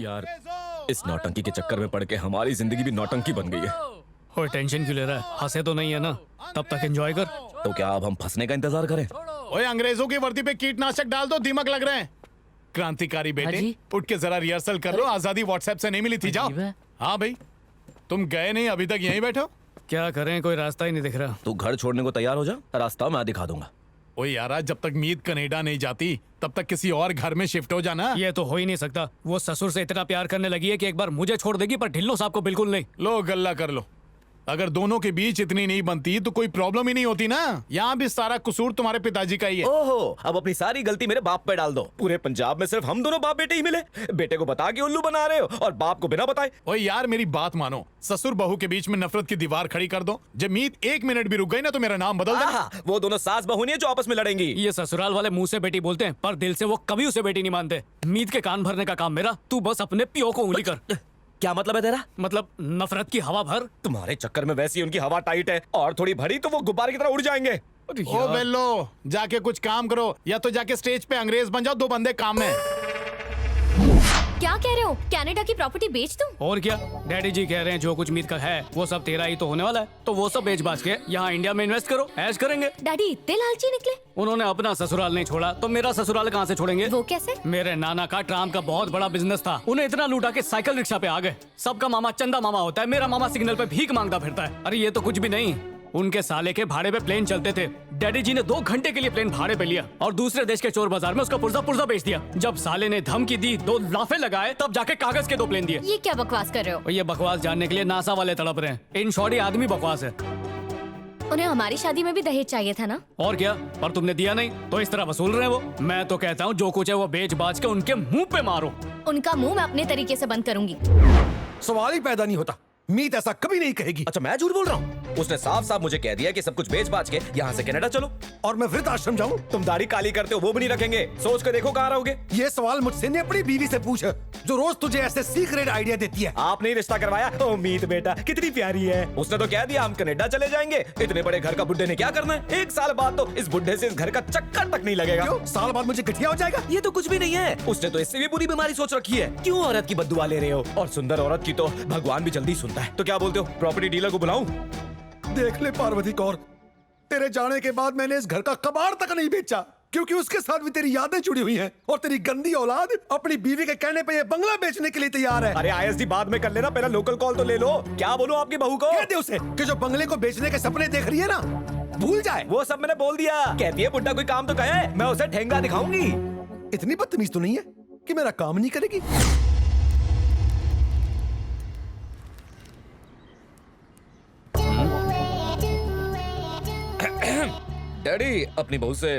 यार, इस नौटंकी के चक्कर में पड़ के हमारी जिंदगी भी नौटंकी बन गई है। और टेंशन क्यों ले रहा है? हंसे तो नहीं है ना, तब तक एंजॉय कर। तो क्या अब हम फंसने का इंतजार करें? ओए, अंग्रेजों की वर्दी पे कीटनाशक डाल दो, दीमक लग रहे हैं। क्रांतिकारी बेटे, जी। उठ के जरा रिहर्सल कर लो। आजादी व्हाट्सएप से नहीं मिली थी, जाओ। अजीब है। हाँ भाई, तुम गए नहीं, अभी तक यहीं बैठो। क्या करें, कोई रास्ता ही नहीं दिख रहा। तू घर छोड़ने को तैयार हो जा, रास्ता मैं दिखा दूंगा। ओए यारा, जब तक मीत कनाडा नहीं जाती तब तक किसी और घर में शिफ्ट हो जाना। ये तो हो ही नहीं सकता। वो ससुर से इतना प्यार करने लगी है कि एक बार मुझे छोड़ देगी, पर ढिल्लो साहब को बिल्कुल नहीं। लो गल्ला कर लो। अगर दोनों के बीच इतनी नहीं बनती तो कोई प्रॉब्लम ही नहीं होती ना। यहाँ भी सारा कसूर तुम्हारे पिताजी का ही है। ओहो, अब अपनी सारी गलती मेरे बाप पे डाल दो। पूरे पंजाब में सिर्फ हम दोनों बाप बेटे ही मिले। बेटे को बता के उल्लू बना रहे हो और बाप को बिना बताए। ओए यार, मेरी बात मानो। ससुर बहू के बीच में नफरत की दीवार खड़ी कर दो। जब मीत एक मिनट भी रुक गई ना तो मेरा नाम बदल देना। आहा, वो दोनों सास बहू नहीं है जो आपस में लड़ेंगी। ये ससुराल वाले मुंह से बेटी बोलते हैं, पर दिल से वो कभी उसे बेटी नहीं मानते। मीत के कान भरने का काम मेरा, तू बस अपने पियो को उंगली कर। क्या मतलब है तेरा? मतलब नफरत की हवा भर। तुम्हारे चक्कर में वैसी उनकी हवा टाइट है, और थोड़ी भरी तो वो गुब्बारे की तरह उड़ जाएंगे। ओ बेल्लो, जाके कुछ काम करो, या तो जाके स्टेज पे अंग्रेज बन जाओ। दो बंदे काम में। क्या कह रहे हो? कनाडा की प्रॉपर्टी बेच दूं? और क्या, डैडी जी कह रहे हैं जो कुछ मीत का है वो सब तेरा ही तो होने वाला है, तो वो सब बेच बाच के यहाँ इंडिया में इन्वेस्ट करो, ऐश करेंगे। डैडी इतने लालची निकले? उन्होंने अपना ससुराल नहीं छोड़ा तो मेरा ससुराल कहाँ से छोड़ेंगे? वो कैसे? मेरे नाना का ट्राम का बहुत बड़ा बिजनेस था, उन्हें इतना लूटा के साइकिल रिक्शा पे आ गए। सबका मामा चंदा मामा होता है, मेरा मामा सिग्नल पे भीख मांगता फिरता है। अरे ये तो कुछ भी नहीं, उनके साले के भाड़े पे प्लेन चलते थे। डैडी जी ने 2 घंटे के लिए प्लेन भाड़े पे लिया और दूसरे देश के चोर बाजार में उसका पुर्जा पुर्जा बेच दिया। जब साले ने धमकी दी, 2 लाफे लगाए, तब जाके कागज के 2 प्लेन दिए। ये क्या बकवास कर रहे हो? और ये बकवास जानने के लिए नासा वाले तड़प रहे हैं। इन शॉर्ट, ये आदमी बकवास है। उन्हें हमारी शादी में भी दहेज चाहिए था ना? और क्या, पर तुमने दिया नहीं तो इस तरह वसूल रहे हैं वो। मैं तो कहता हूँ जो कुछ है वो बेच बाच के उनके मुंह पे मारो। उनका मुंह मैं अपने तरीके से बंद करूंगी। सवाल ही पैदा नहीं होता। मीत ऐसा कभी नहीं कहेगी। अच्छा, मैं झूठ बोल रहा हूँ? उसने साफ साफ मुझे कह दिया कि सब कुछ बेच बाच के यहाँ से कनाडा चलो। और मैं वृद्ध आश्रम जाऊं? तुम दाढ़ी काली करते हो वो भी नहीं रखेंगे, सोच कर देखो कहाँ रहोगे। ये सवाल मुझसे नहीं, अपनी बीवी से पूछ, जो रोज तुझे ऐसे सीक्रेट आइडिया देती है। आपने ही रिश्ता करवाया। ओ मीत बेटा कितनी प्यारी है। उसने तो कह दिया हम कनाडा चले जाएंगे। इतने बड़े घर का बुड्ढे ने क्या करना है? 1 साल बाद तो इस बुड्ढे से इस घर का चक्कर तक नहीं लगेगा। क्यों? साल बाद मुझे गठिया हो जाएगा? ये तो कुछ भी नहीं है। उसने तो इससे भी बुरी बीमारी सोच रखी है। क्यों औरत की बद्दुआ ले रहे हो? और सुंदर औरत की तो भगवान भी जल्दी सुनता है। तो क्या बोलते हो, प्रॉपर्टी डीलर को बुलाऊं? देख ले पार्वती कौर, तेरे जाने के बाद मैंने इस घर का कबाड़ तक नहीं बेचा, क्योंकि उसके साथ भी तेरी यादें जुड़ी हुई हैं। और तेरी गंदी औलाद अपनी बीवी के कहने पे ये बंगला बेचने के लिए तैयार है। अरे आईएसडी बाद में कर लेना, पहले लोकल कॉल तो ले लो। क्या बोलो आपकी बहू को? कह दे उसे कि जो बंगले को बेचने के सपने देख रही है ना, भूल जाए। वो सब मैंने बोल दिया। कहती है बुड्ढा कोई काम तो कहे, मैं उसे ठेंगा दिखाऊंगी। इतनी बदतमीज तो नहीं है कि मेरा काम नहीं करेगी। डैडी, अपनी बहू से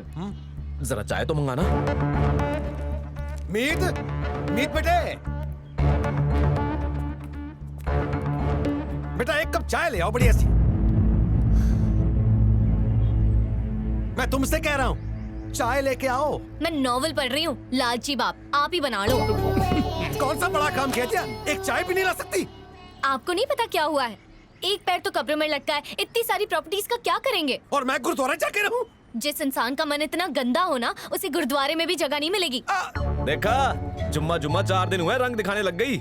जरा चाय तो मंगाना। मीत, मीत बेटे, बेटा एक कप चाय ले आओ, बढ़िया सी। मैं तुमसे कह रहा हूँ, चाय लेके आओ। मैं नॉवल पढ़ रही हूँ, लालची बाप, आप ही बना लो। कौन सा बड़ा काम किया दिया? एक चाय भी नहीं ला सकती? आपको नहीं पता क्या हुआ है? एक पैर तो कब्र में लटका है, इतनी सारी प्रॉपर्टीज का क्या करेंगे? और मैं गुरुद्वारा जाके रहूं? जिस इंसान का मन इतना गंदा हो ना, उसे गुरुद्वारे में भी जगह नहीं मिलेगी। देखा, जुम्मा जुम्मा 4 दिन हुए, रंग दिखाने लग गई।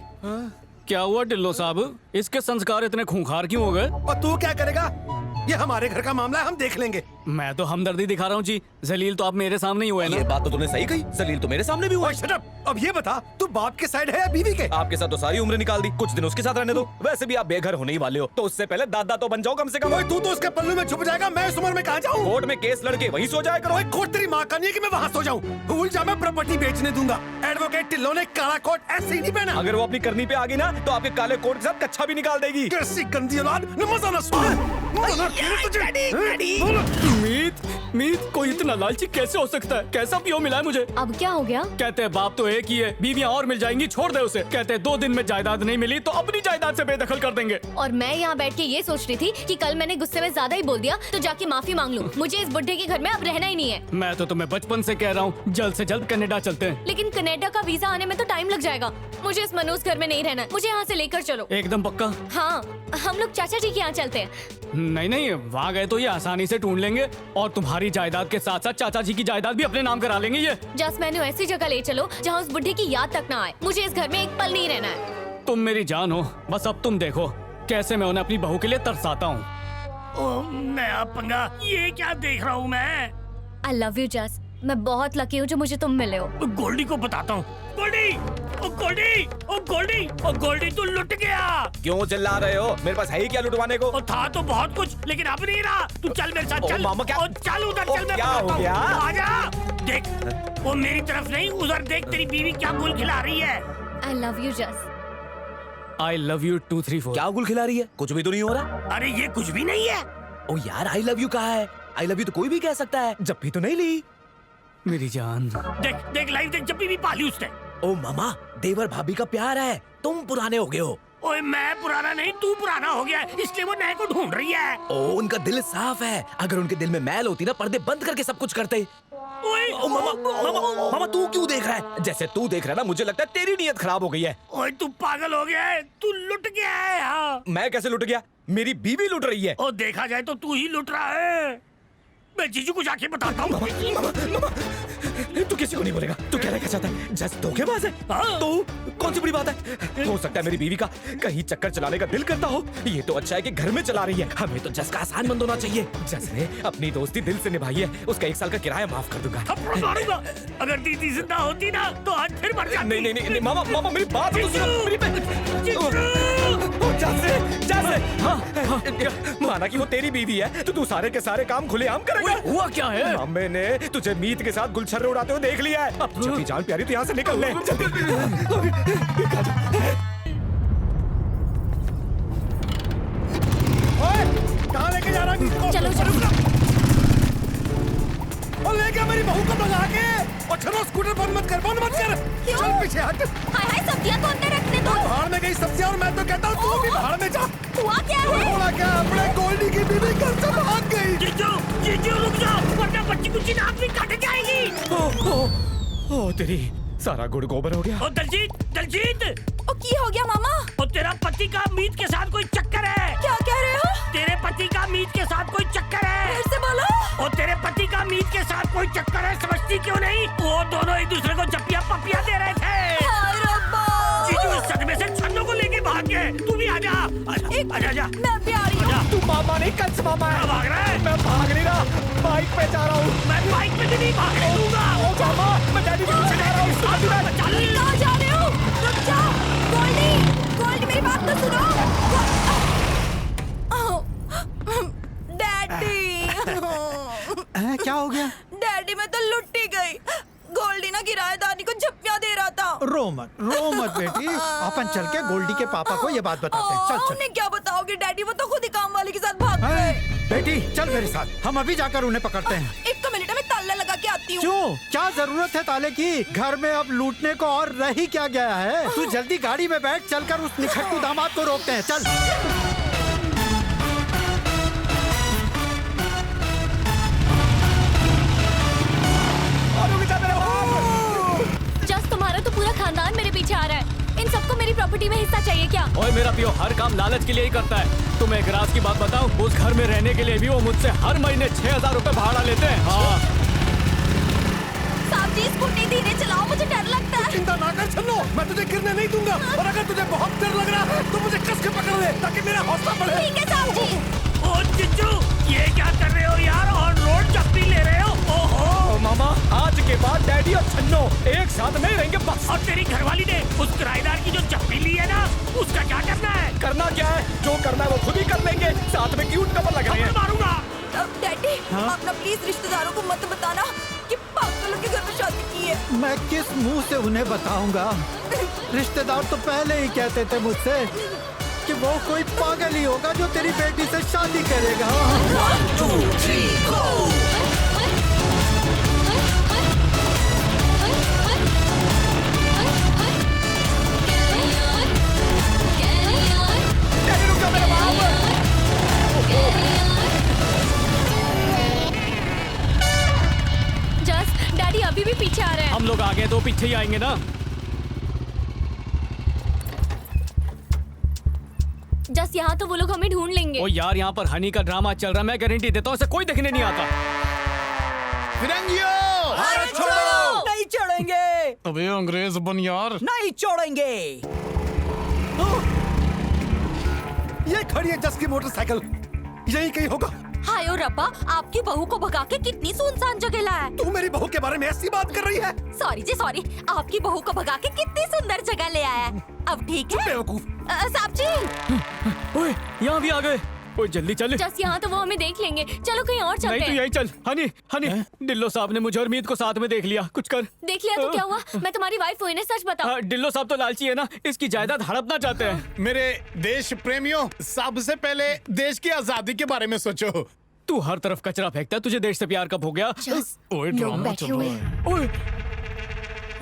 क्या हुआ टिल्लो साहब, इसके संस्कार इतने खूंखार क्यों हो गए? और तू क्या करेगा? ये हमारे घर का मामला है, हम देख लेंगे। मैं तो हमदर्दी दिखा रहा हूँ जी। जलील तो आप मेरे सामने ही हुए ना। ये बात तो तूने सही कही, जलील तो मेरे सामने भी हुआ। ओए शट अप! अब ये बता, तू बाप के साइड है या बीवी के? आपके साथ तो सारी उम्र निकाल दी, कुछ दिन उसके साथ रहने दो। वैसे भी आप बेघर होने ही वाले हो, तो उससे पहले दादा तो बन जाओ कम से कम। ओए तू तो उसके पल्लू में छुप जाएगा, मैं इस उम्र में कहाँ जाऊँ? कोर्ट में केस लड़के वहीं सो जाया करो। ओए कोर्ट तेरी माँ का नहीं है कि मैं वहाँ सो जाऊँ। भूल जा, मैं प्रॉपर्टी बेचने दूंगा। एडवोकेट टिल्लो ने काला कोट ऐसे ही नहीं पहना। अगर वो अपनी करनी पे आ गई ना तो आपके काले कोट के साथ कच्छा भी निकाल देगी। कैसी गंदी औलाद, न मजा न सुन। मीत कोई इतना लालची कैसे हो सकता है? कैसा पियो मिला है मुझे? अब क्या हो गया? कहते हैं बाप तो एक ही है, बीवियां और मिल जाएंगी, छोड़ दे उसे। कहते हैं 2 दिन में जायदाद नहीं मिली तो अपनी जायदाद से बेदखल कर देंगे। और मैं यहाँ बैठ के ये सोच रही थी कि कल मैंने गुस्से में ज्यादा ही बोल दिया, तो जाके माफी मांग लूं। मुझे इस बुड्ढे के घर में अब रहना ही नहीं है। मैं तो तुम्हें बचपन से कह रहा हूँ, जल्द से जल्द कनाडा चलते हैं। लेकिन कनाडा का वीजा आने में तो टाइम लग जाएगा। मुझे इस मनोज घर में नहीं रहना, मुझे यहाँ से लेकर चलो। एकदम पक्का? हाँ। हम लोग चाचा जी के यहाँ चलते हैं। नहीं नहीं, वहाँ गए तो ये आसानी से ढूंढ लेंगे और तुम्हारी जायदाद के साथ साथ चाचा जी की जायदाद भी अपने नाम करा लेंगे ये। जस्ट मैंने ऐसी जगह ले चलो जहाँ उस बुढ़े की याद तक ना आए। मुझे इस घर में एक पल नहीं रहना है। तुम मेरी जान हो, बस अब तुम देखो कैसे मैं उन्हें अपनी बहू के लिए तरसाता हूँ। ओ नया पंगा, ये क्या देख रहा हूँ मैं? I love you just. मैं बहुत लकी हूँ जो मुझे तुम मिले हो। गोल्डी को बताता हूँ। गोल्डी, ओ गोल्डी, ओ गोल्डी, ओ गोल्डी, तू लुट गया। क्यों चिल्ला रहे हो? मेरे पास है ही क्या लुटवाने को? ओ था तो बहुत कुछ, लेकिन अब नहीं रहा। तू चल मेरे साथ, ओ चल। मामा, क्या- ओ चल उधर, ओ चल, मैं क्या हो बताता हूँ। गया? आजा, देख, वो मेरी तरफ नहीं, उधर देख, तेरी बीवी क्या गुल खिला रही है। I love you just. I love you 2 3 4। क्या गुल खिला रही है? कुछ भी तो नहीं हो रहा। अरे ये कुछ भी नहीं है। ओ यार, आई लव यू कहा है? आई लव यू तो कोई भी कह सकता है। जब भी तो नहीं ली। मेरी जान, देख देख लाइव देख, जब भी पाली उसने। ओ मामा, देवर भाभी का प्यार है, तुम पुराने हो गए हो। ओए मैं पुराना नहीं, तू पुराना हो गया है, इसलिए वो नए को ढूंढ रही है। ओ उनका दिल साफ है। अगर उनके दिल में मैल होती ना, पर्दे बंद करके सब कुछ करते। ओए ओ मामा, मामा, मामा तू क्यों देख रहा है? जैसे तू देख रहा है ना, मुझे लगता है तेरी नीयत खराब हो गई है। ओए तू पागल हो गया है, तू लुट गया है यहाँ। मैं कैसे लुट गया? मेरी बीवी लुट रही है। और देखा जाए तो तू ही लुट रहा है। मैं जीजू को जाके बताता हूँ। तू किसी को नहीं बोलेगा। तू कहना क्या चाहता है? जस धोखेबाज है। हाँ। तो कौन सी बड़ी बात है? हो सकता है मेरी बीवी का कहीं चक्कर चलाने का दिल करता हो। ये तो अच्छा है कि घर में चला रही है। हमें तो जस का आसान बंद होना चाहिए। जस ने अपनी दोस्ती दिल से निभाई है, उसका 1 साल का किराया माफ कर दूंगा। थप्पड़ मारूंगा। अगर दीदी जिंदा होती ना तो आज फिर मर जाती। नहीं नहीं नहीं, मामा मामा मेरी बात तो सुनो। मेरी माना कि वो तेरी बीवी है, तो तू सारे के सारे काम खुलेआम करेगा। हुआ क्या है? मामे ने तुझे मीत के साथ गुलछर्रे उड़ाते हुए देख लिया है। अब जब भी जान प्यारी तो यहाँ से निकल ले। कहाँ लेके जा रहा है इसको? चलो चलो। और लेके मेरी बहू को भगा के। और चलो स्कूटर बंद मत कर, बंद मत कर। क्यों? चल पीछे हट। हाय हाय, सब्जियां तो अंदर रखने दो। बाहर में गई सब्जियां, और मैं तो कहता हूँ तू भी बाहर में जा। हुआ क्या है? थोड़ा क्या, अपने गोल्डी की बीवी घर से भाग गई। जीजू, जीजू रुक जाओ, वरना बच्ची कुछ नाक भी कट जाएगी। ओ तेरी, सारा गुड़ गोबर हो गया। ओ दलजीत, दलजीत, ओ की हो गया मामा? ओ तेरा पति का मीत के साथ कोई चक्कर है। क्या कह रहे हो? तेरे पति का मीत के साथ कोई चक्कर है। फिर से बोलो। और तेरे पति का मीत के साथ कोई चक्कर है, समझती क्यों नहीं? वो दोनों एक दूसरे को जप्पियां पप्पियां दे रहे थे। हाय रब्बा। जीजू इस सदमे से छन्नों को लेके भाग गए। तू भी आजा, आजा, आजा। मैं भी आ रही हूँ। तू मामा नहीं, कंस मामा है। भाग रहा है? मैं भाग नहीं रहा, बाइक पे जा रहा हूँ। मैं बाइक पे भी नहीं भागने दूंगा। ओ मामा, मैं डैडी के पीछे जा रहा हूँ। चल। कहाँ जा रहे हो? रुक जाओ। गोल्डी, गोल्डी मेरी बात तो सुनो। डैडी। क्या हो गया? डैडी, मैं तो लुट ही गई। गोल्डी ना किराएदारी को झप्पियां दे रहा था। रो मत बेटी। अपन चल के गोल्डी के पापा को ये बात बताते हैं। चल चल। उन्हें क्या बताओगे डैडी? वो तो खुद ही काम वाले के साथ भाग गए। हैं? बेटी चल मेरे साथ, हम अभी जाकर उन्हें पकड़ते हैं। एक तो मिनट में ताला लगा के आती हूँ। क्यों? क्या जरूरत है ताले की? घर में अब लूटने को और रह ही क्या गया है? तू जल्दी गाड़ी में बैठ, चलकर उस निखट्टू दामाद को रोकते हैं। चल। जस्ट तुम्हारा तो पूरा खानदान मेरे पीछे आ रहा है। इन सबको मेरी प्रॉपर्टी में हिस्सा चाहिए क्या? ओए मेरा पियो हर काम लालच के लिए ही करता है। तुम्हें एक राज की बात बताऊं, उस घर में रहने के लिए भी वो मुझसे हर महीने 6000 रुपए भाड़ा लेते हैं। हाँ। साहब जी, स्कूटी धीरे चलाओ, मुझे डर लगता है। चिंता ना कर छन्नो, मैं तुझे गिरने नहीं दूंगा। और अगर तुझे बहुत डर लग रहा है तो मुझे कस के पकड़ ले, ताकि मेरा हौसला बढ़े। ठीक है साहब जी। ओ जीजू, ये क्या कर रहे हो यार? और रोड जप्पी ले रहे हो? ओहो। ओ मामा, आज के बाद डैडी और छन्नो एक साथ नहीं रहेंगे बस। और तेरी घरवाली ने उस किराएदार की जो जप्पी ली है ना, उसका क्या करना है? करना क्या है? जो करना है वो खुद ही कर लेंगे। साथ में क्यूट कपल लग रहे हैं। मारूंगा। डैडी, आप ना प्लीज रिश्तेदारों को मत बताना कि पागलों के घर में शादी की है। मैं किस मुंह से उन्हें बताऊंगा? रिश्तेदार तो पहले ही कहते थे मुझसे कि वो कोई पागल ही होगा जो तेरी बेटी से शादी करेगा। 1 2 3 go। जस्ट डैडी अभी भी पीछे आ रहे हैं। हम लोग आगे तो पीछे ही आएंगे ना। जस्ट यहाँ तो वो लोग हमें ढूंढ लेंगे। ओ यार, यहाँ पर हनी का ड्रामा चल रहा है, मैं गारंटी देता हूँ इसे कोई देखने नहीं आता। फिरंगियों, भारत छोड़ो। नहीं छोड़ेंगे, अबे अंग्रेज बन यार। नहीं छोड़ेंगे। ये खड़ी है जस की मोटरसाइकिल, यही कहीं होगा। हाय ओ रब्बा, आपकी बहू को भगा के कितनी सुनसान जगह लाया। तू मेरी बहू के बारे में ऐसी बात कर रही है? सॉरी जी सॉरी, आपकी बहू को भगा के कितनी सुंदर जगह ले आया। अब ठीक है बेवकूफ। साहब जी। ओए, यहाँ भी आ गए। ओए जल्दी चल। जस्ट यहाँ तो वो हमें देख लेंगे, चलो कहीं और नहीं चलते तो हैं। यही चल। हनी हनी, डिल्लो साहब ने मुझे और मीत को साथ में देख लिया, कुछ कर। देख लिया तो क्या हुआ? मैं तुम्हारी वाइफ हुई ना, सच बताओ। हाँ, डिल्लो साहब तो लालची है ना, इसकी जायदाद हड़पना चाहते हैं। मेरे देश प्रेमियों, सबसे पहले देश की आजादी के बारे में सोचो। तू हर तरफ कचरा फेंकता है, तुझे देश से प्यार कब हो गया? जस्ट ओए लोग ड्रामा बैठे चल हुए रहा हैं। है। ओए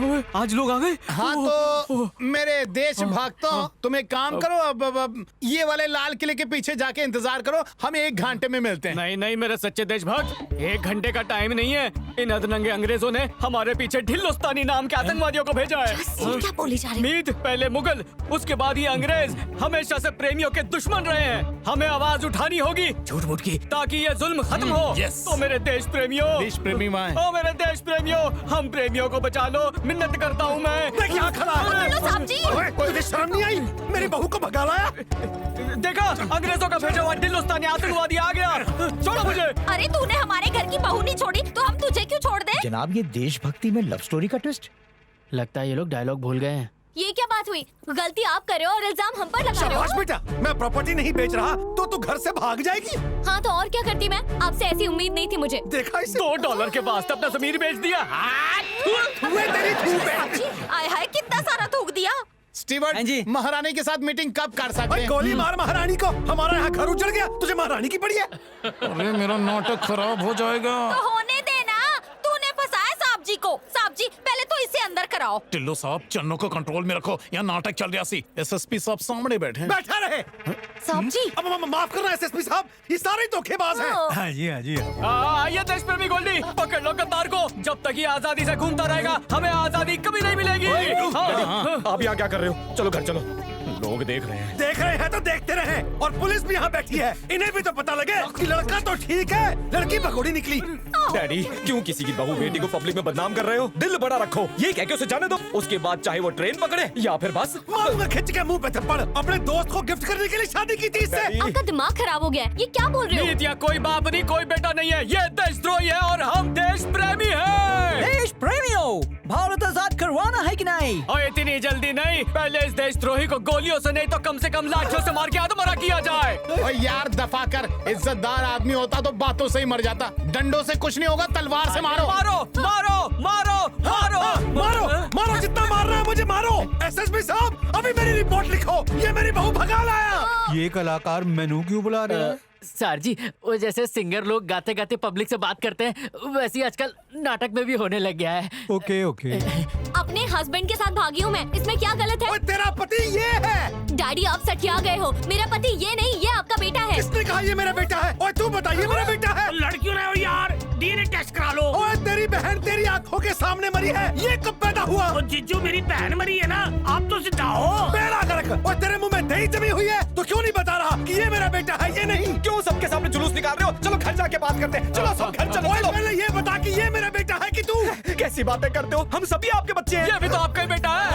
ओए, आज लोग आ गए। हाँ तो मेरे देश भक्तों, तुम एक काम करो, अब ये वाले लाल किले के पीछे जाके इंतजार करो, हम 1 घंटे में मिलते हैं। नहीं नहीं मेरे सच्चे देशभक्त, 1 घंटे का टाइम नहीं है। इन अधनंगे अंग्रेजों ने हमारे पीछे ढिल्लोस्तानी नाम के आतंकवादियों को भेजा है। ये क्या बोली जा रही है? मीत पहले मुगल, उसके बाद ये अंग्रेज हमेशा से प्रेमियों के दुश्मन रहे हैं। हमें आवाज उठानी होगी झूठ मूठ की, ताकि ये जुल्म खत्म हो। yes. तो मेरे देश प्रेमियों, देश प्रेमी वहाँ है। ओ मेरे देश प्रेमियों, हम प्रेमियों को बचा लो, मिन्नत करता हूँ मैं। देख यहाँ खड़ा है। लो साहब जी। ओए, तुझे शर्म नहीं आई? मेरी बहू को भगा लाया। देखा, अंग्रेजों का भेजा हुआ ढिल्लोस्तानी आतंकवादी आ गया। छोड़ो मुझे। अरे तूने हमारे घर की बहू नहीं छोड़ी तो हम तुझे क्यों छोड़ दे? जनाब, ये देशभक्ति में लव स्टोरी का ट्विस्ट। लगता है ये लोग डायलॉग भूल गए हैं। ये क्या बात हुई? गलती आप कर रहे हो और इल्जाम हम पर लगा रहे शाबाश हो। बेटा, मैं प्रॉपर्टी नहीं बेच रहा तो तू घर से भाग जाएगी। हाँ तो और क्या करती मैं? आपसे ऐसी उम्मीद नहीं थी मुझे। देखा इसे? $2 के वास्ते अपना जमीर बेच दिया। मैं तेरी धूप है। साहब जी, आय हाय कितना सारा थूक दिया। स्टीवर्ट जी, महारानी के साथ मीटिंग कब कर सकते भाई हैं? गोली मार महारानी को, हमारा यहाँ घर उजड़ गया, तुझे महारानी की पड़ी है। अरे मेरा नाटक खराब हो जाएगा। तो होने देना, तूने फंसाया साहब जी को। साहब जी पहले तो इसे अंदर कराओ। टिल्लो साहब, चन्नों को कंट्रोल में रखो, यहाँ नाटक चल रहा सी। एसएसपी साहब सामने बैठे हैं। बैठा रहे। साहब जी अब माफ करना एसएसपी साहब, ये सारे धोखेबाज हैं। हाँ जी हाँ जी। आइए देश प्रेमी गोल्डी, पकड़ लो गद्दार को। जब तक ये आजादी से घूमता रहेगा, हमें आजादी कभी नहीं मिलेगी। हाँ। आप यहाँ क्या कर रहे हो? चलो घर चलो, लोग देख रहे हैं। देख रहे हैं तो देखते रहे, और पुलिस भी यहाँ बैठी है, इन्हें भी तो पता लगे कि लड़का तो ठीक है, लड़की भगोड़ी निकली। डैडी, क्यों किसी की बहू बेटी को पब्लिक में बदनाम कर रहे हो? दिल बड़ा रखो, ये कह के उसे जाने दो। उसके बाद चाहे वो ट्रेन पकड़े या फिर बस। मारूंगा खिंच के मुंह पे थप्पड़। अपने दोस्त को गिफ्ट करने के लिए शादी की थी इससे। डैडी, आपका दिमाग खराब हो गया है, ये क्या बोल रहे हो? मीत या कोई बाप नहीं, कोई बेटा नहीं है, ये देशद्रोही है और हम देश प्रेमी हैं। देश प्रेमियों, भारत आजाद करवाना है कि नहीं? और इतनी जल्दी नहीं, पहले इस देशद्रोही को गोलियों से नहीं तो कम से कम लाठियों से मार के आधमरा किया जाए। और यार दफा कर, इज्जतदार आदमी होता तो बातों से ही मर जाता। डंडों से कुछ नहीं होगा, तलवार से मारो। मारो मारो मारो मारो मारो मारो, जितना मारना है मुझे मारो। एसएसपी साहब, अभी मेरी रिपोर्ट लिखो, ये मेरी बहू भगा लाया। ये कलाकार मेनू क्यों बुला रहे हैं? सर जी, वो जैसे सिंगर लोग गाते गाते पब्लिक से बात करते हैं, वैसे ही आजकल नाटक में भी होने लग गया है। Okay okay. अपने हस्बैंड के साथ भागी हूँ मैं, इसमें क्या गलत है? ओए, तेरा पति ये है। डैडी आप सठिया गए हो, मेरा पति ये नहीं, ये आपका बेटा है। किसने कहा ये मेरा बेटा है? ओए तू बता, ये मेरा बेटा है? लड़कियों ने हो यार, डीएनए टेस्ट करा लो। ओए तेरी बहन तेरी आंखों के सामने मरी है, ये कब पैदा हुआ? तो जिज्जू मेरी बहन मरी है ना, आप तो सीधा हो। बेड़ा गर्क। ओए तेरे मुंह में दही जमी हुई है, तो क्यों नहीं बता रहा कि ये मेरा बेटा है, ये नहीं? क्यों सबके सामने जुलूस निकाल रहे हो? चलो घर जाके बात करते हैं। चलो सब घर चलो। ओए पहले ये बता कि ये मेरा बेटा है कि तू? कैसी बातें करते हो? हम सभी आपके बच्चे हैं। ये भी तो आपका ही बेटा है।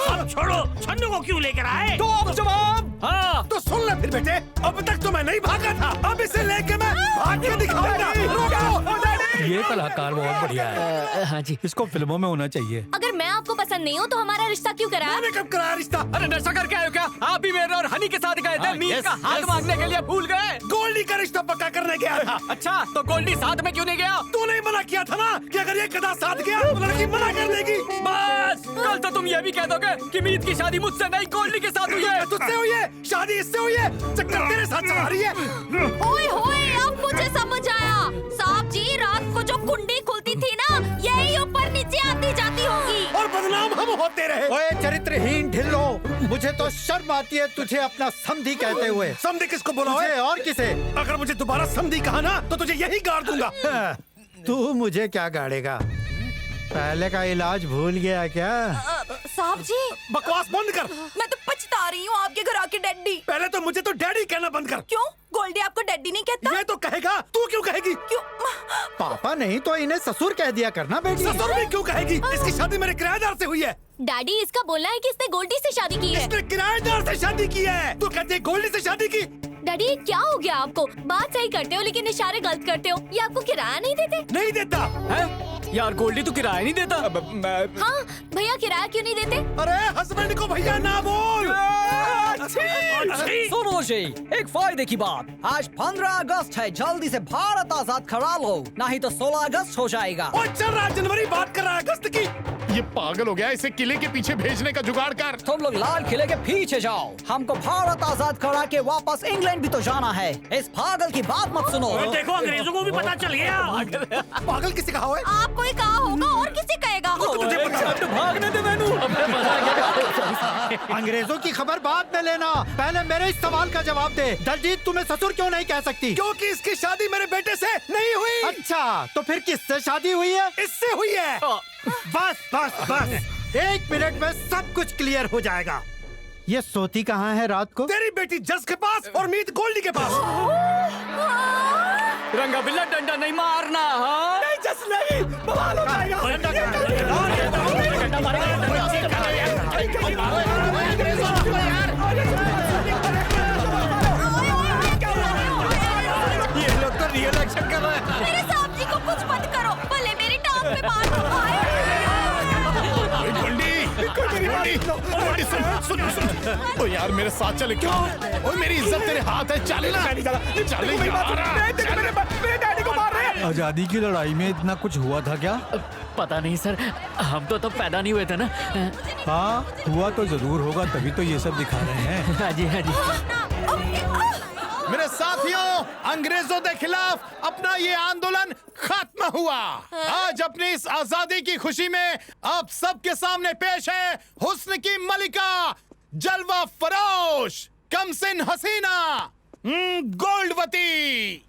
सब छोड़ो, छन्नू को क्यों लेकर आए? तो अब जवाब। हाँ, तो सुन ले फिर बेटे, अब तक तो मैं नहीं भागा था, अब इसे लेके मैं भाग के दिखाऊंगा। रुको। ये कलाकार बहुत बढ़िया है। हाँ जी, इसको फिल्मों में होना चाहिए। अगर मैं आपको पसंद नहीं हूँ तो हमारा रिश्ता क्यों कराया? मैंने कब कराया रिश्ता? अरे नशा करके आए हो क्या? आप भी मेरे और हनी के साथ गए थे, मीत का हाथ मांगने के लिए भूल गए। गोल्डी का रिश्ता पक्का करने गया था। अच्छा, तो गोल्डी साथ में क्यों नहीं गया? तूने ही मना किया था ना कि अगर ये गधा साथ गया तो लड़की मना कर देगी। बस कल तो तुम ये भी कह दोगे कि मीत की शादी मुझसे नहीं गोल्डी के साथ हुई है। तुझसे हुई है शादी, इससे हुई है, चक्कर तेरे साथ चला रही है। ओए होए, अब मुझे समझ आया। साहब जी, रात को जो कुंडी खुलती थी ना, यही ऊपर नीचे आती जाती होगी। और बदनाम हम होते रहे। ओए चरित्रहीन ढिल्लो, मुझे तो शर्म आती है तुझे अपना समधी कहते हुए। समधी किसको बोला मुझे है? और किसे? अगर मुझे दोबारा समधी कहा ना तो तुझे यही गाड़ दूंगा। तू मुझे क्या गाड़ेगा? पहले का इलाज भूल गया क्या? साहब जी, बकवास बंद कर। मैं तो पछता रही हूँ आपके घर आके डैडी। पहले तो मुझे तो डैडी कहना बंद कर। क्यों? गोल्डी आपको डैडी नहीं कहता? ये तो कहेगा, तू क्यों कहेगी? क्यों? पापा नहीं तो इन्हें ससुर कह दिया करना बेटी। ससुर भी क्यों कहेगी? इसकी शादी मेरे किराएदार से हुई है। डैडी इसका बोलना है कि इसने गोल्डी से शादी की है। इसने किराएदार से शादी की है। तू कहती है गोल्डी से शादी की? डैडी ये क्या हो गया आपको? बात सही करते हो लेकिन इशारे गलत करते हो। ये आपको किराया नहीं देते? नहीं देता है? यार गोल्डी तू किराया नहीं देता? हाँ भैया किराया क्यों नहीं देते? अरे हस्बैंड को भैया ना बोल। सुनो जी, एक फायदे की बात। आज 15 अगस्त है, जल्दी से भारत आजाद करा लो, नहीं तो 16 अगस्त हो जाएगा। और चल रहा जनवरी बात कर रहा है अगस्त की। ये पागल हो गया, इसे किले के पीछे भेजने का जुगाड़ कर। तुम लोग लाल किले के पीछे जाओ, हमको भारत आजाद करा के वापस इंग्लैंड भी तो जाना है। इस पागल की बात मत सुनो। देखो अंग्रेजों को भी पता चल गया। पागल किसी कहा है? आपको ही कहा होगा और किसी कहेगा। भागने दे मैनू। अंग्रेजों की खबर बाद में लेना, पहले मेरे इस सवाल का जवाब दे। दलजीत तुम्हें ससुर क्यों नहीं कह सकती? क्योंकि इसकी शादी मेरे बेटे से नहीं हुई। अच्छा, तो फिर किससे शादी हुई है? इससे हुई है। बस बस बस, 1 मिनट में सब कुछ क्लियर हो जाएगा। ये सोती कहाँ है रात को? तेरी बेटी जस के पास और मीत गोल्डी के पास। रंगा बिल्ला डंडा नहीं मारना। हाँ नहीं जस नहीं, बवाल हो जाएगा। ये लोग तो रियल एक्शन कर रहे हैं। मेरे साहब जी को कुछ मत करो, भले मेरी टांग पे मार दो। गोल्डी सुन। ओ यार मेरे साथ चले क्यों? ओ मेरी इज्जत तेरे हाथ है, चल ना। चल मेरे डैडी को मार रहे हैं। आजादी की लड़ाई में इतना कुछ हुआ था क्या? पता नहीं सर, हम तो तब पैदा नहीं हुए थे ना। हाँ हुआ तो जरूर होगा, तभी तो ये सब दिखा रहे हैं। हाँ जी हाँ जी। मेरे साथियों, अंग्रेजों के खिलाफ अपना ये आंदोलन खत्म हुआ। आज अपनी इस आजादी की खुशी में आप सबके सामने पेश है हुस्न की मलिका, जलवा फरोश, कमसिन हसीना, गोल्डवती।